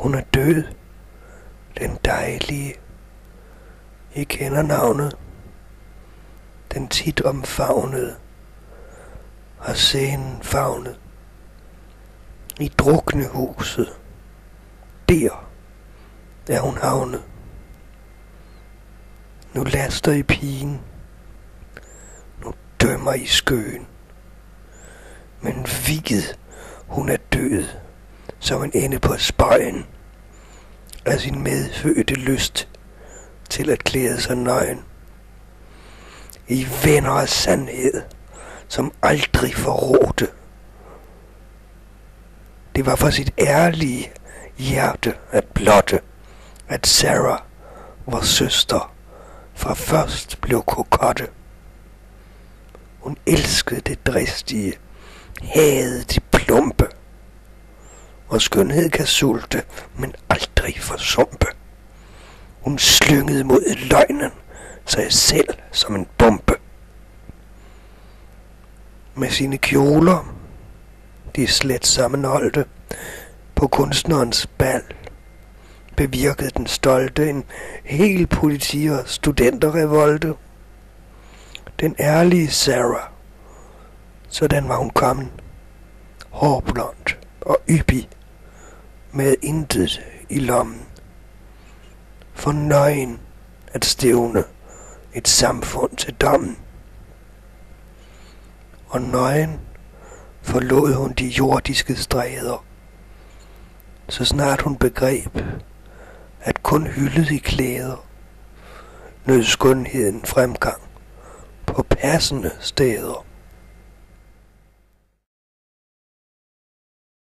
Hun er død. Den dejlige. I kender navnet. Den tit omfavnede. Har scenen favnet. I druknehuset. Der er hun havnet. Nu laster I pigen. Nu dømmer I skøen. Men viget, hun er død, som en ende på spøjen af sin medfødte lyst til at klæde sig nøgen. I venner af sandhed, som aldrig forrådte. Det var for sit ærlige hjerte at blotte, at Sarah, vores søster, fra først blev kokotte. Hun elskede det dristige, hadede de plumpe, og skønhed kan sulte, men aldrig forsumpe. Hun slyngede mod løgnen, sig selv som en bombe. Med sine kjoler, de slet sammenholdte, på kunstnerens bal, bevirkede den stolte en hel politi- og studenterrevolte. Den ærlige Sarah, sådan var hun kommet, hårblond og yppig, med intet i lommen. For nøgen at stævne et samfund til dommen. Og nøgen forlod hun de jordiske stræder, så snart hun begreb, at kun hyldet i klæder nød skønheden fremgang på passende steder.